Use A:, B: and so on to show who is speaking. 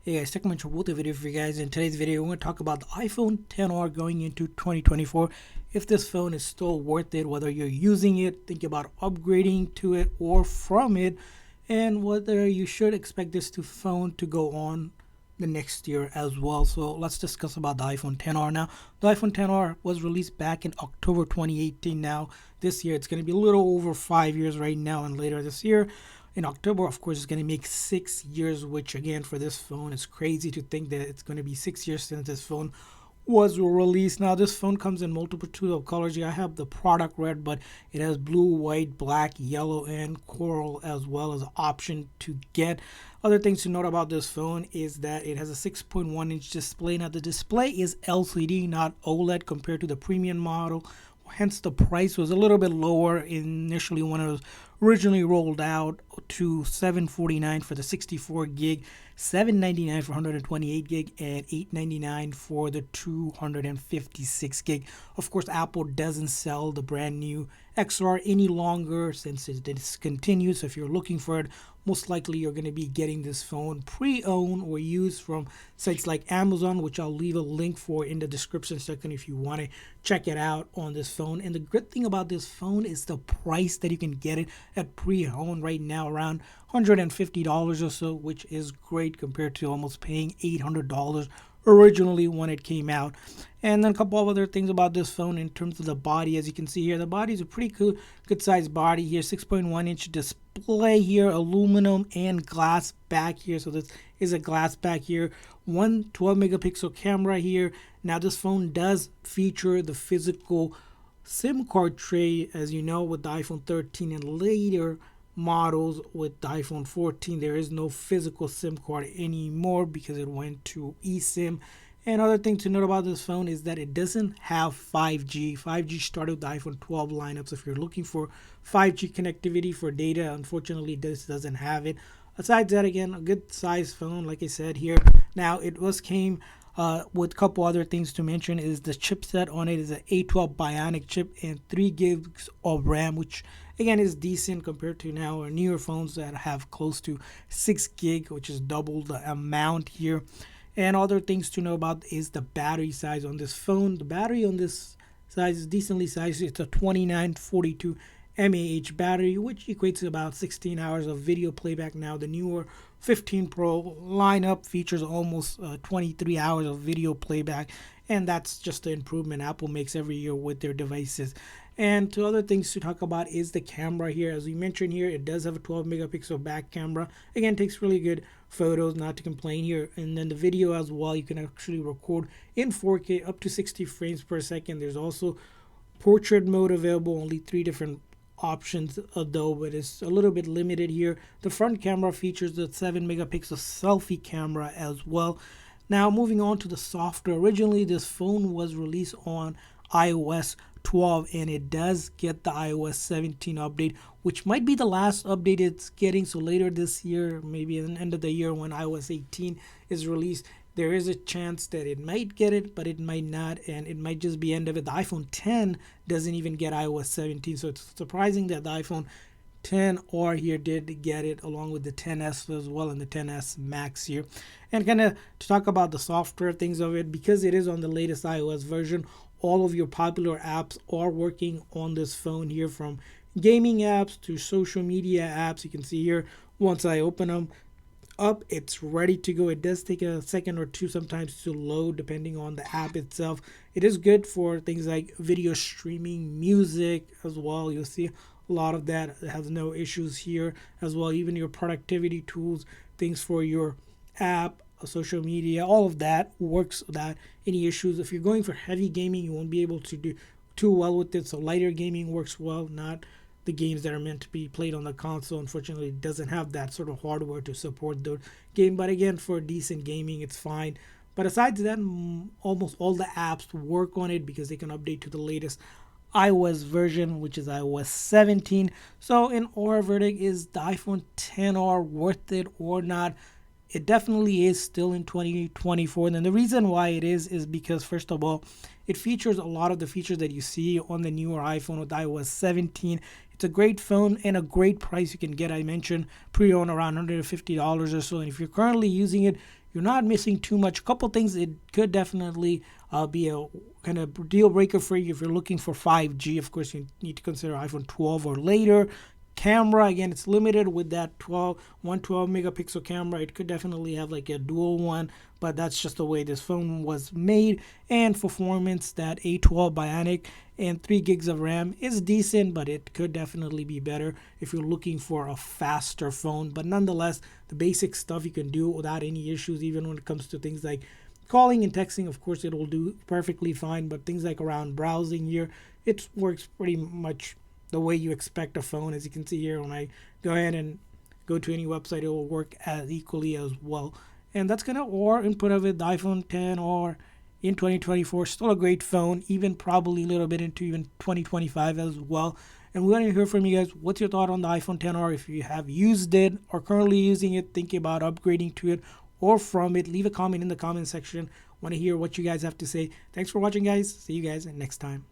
A: Hey guys, Tech Mentor Both video for you guys. In today's video, we're going to talk about the iPhone XR going into 2024. If this phone is still worth it, whether you're using it, think about upgrading to it or from it, and whether you should expect this phone to go on the next year as well. So let's discuss about the iPhone XR now. The iPhone XR was released back in October 2018. Now, this year, it's going to be a little over 5 years right now, and later this year in October, of course, it's going to make 6 years, which again, for this phone, is crazy to think that it's going to be 6 years since this phone was released. Now, this phone comes in multitude of colors. I have the product red, but it has blue, white, black, yellow, and coral as well as an option to get. Other things to note about this phone is that it has a 6.1-inch display. Now, the display is LCD, not OLED, compared to the premium model. Hence, the price was a little bit lower initially when it was originally rolled out to $749 for the 64 gig, $799 for 128 gig, and $899 for the 256 gig. Of course, Apple doesn't sell the brand new XR any longer since it discontinued. So if you're looking for it, most likely you're going to be getting this phone pre-owned or used from sites like Amazon, which I'll leave a link for in the description section if you want to check it out on this phone. And the good thing about this phone is the price that you can get it at pre-owned right now, around $150 or so, which is great compared to almost paying $800 originally when it came out. And then a couple of other things about this phone in terms of the body. As you can see here, the body is a pretty good sized body here. 6.1-inch display here, aluminum and glass back here. So this is a glass back here. One 12 megapixel camera here. Now this phone does feature the physical SIM card tray, as you know, with the iPhone 13 and later models with the iPhone 14. There is no physical SIM card anymore because it went to eSIM. And other thing to note about this phone is that it doesn't have 5G. 5G started with the iPhone 12 lineup. So if you're looking for 5G connectivity for data, unfortunately this doesn't have it. Aside that, again, a good size phone, like I said here. Now it came with a couple other things to mention is the chipset on it is an A12 Bionic chip and 3 gigs of RAM, which again is decent compared to now our newer phones that have close to 6 gig, which is double the amount here. And other things to know about is the battery size on this phone. The battery on this size is decently sized. It's a 2942 mAh battery, which equates to about 16 hours of video playback. Now the newer 15 Pro lineup features almost 23 hours of video playback, and that's just the improvement Apple makes every year with their devices. And two other things to talk about is the camera here. As we mentioned here, it does have a 12 megapixel back camera. Again, takes really good photos, not to complain here. And then the video as well, you can actually record in 4K up to 60 frames per second. There's also portrait mode available, only 3 different options though, but it's a little bit limited here. The front camera features the 7 megapixel selfie camera as well. Now moving on to the software. Originally this phone was released on iOS 12 and it does get the iOS 17 update, which might be the last update it's getting. So later this year, maybe at the end of the year when iOS 18 is released, there is a chance that it might get it, but it might not, and it might just be end of it. The iPhone 10 doesn't even get iOS 17, so it's surprising that the iPhone 10R here did get it, along with the 10s as well and the 10s Max here. And kind of to talk about the software things of it, because it is on the latest iOS version, all of your popular apps are working on this phone here, from gaming apps to social media apps. You can see here, once I open them up, it's ready to go. It does take a second or two sometimes to load depending on the app itself. It is good for things like video streaming, music as well. You'll see a lot of that. It has no issues here as well. Even your productivity tools, things for your app, social media, all of that works without any issues. If you're going for heavy gaming, you won't be able to do too well with it. So lighter gaming works well, not the games that are meant to be played on the console. Unfortunately, it doesn't have that sort of hardware to support the game, but again, for decent gaming it's fine. But aside from that, almost all the apps work on it because they can update to the latest iOS version, which is iOS 17. So in our verdict, is the iPhone XR worth it or not? It definitely is still in 2024. And then the reason why it is because, first of all, it features a lot of the features that you see on the newer iPhone with iOS 17. It's a great phone and a great price you can get. I mentioned pre-owned around $150 or so. And if you're currently using it, you're not missing too much. A couple things it could definitely be a kind of deal breaker for you if you're looking for 5G. Of course, you need to consider iPhone 12 or later. Camera, again, it's limited with that 112 megapixel camera. It could definitely have like a dual one, but that's just the way this phone was made. And performance, that A12 Bionic and 3 gigs of RAM is decent, but it could definitely be better if you're looking for a faster phone. But nonetheless, the basic stuff you can do without any issues, even when it comes to things like calling and texting. Of course, it will do perfectly fine, but things like around browsing here, it works pretty much the way you expect a phone. As you can see here, when I go ahead and go to any website, it will work as equally as well. And that's gonna or input of it, the iPhone 10 or in 2024, still a great phone, even probably a little bit into even 2025 as well. And we want to hear from you guys. What's your thought on the iPhone 10 or if you have used it or currently using it, thinking about upgrading to it or from it? Leave a comment in the comment section. Want to hear what you guys have to say. Thanks for watching, guys. See you guys next time.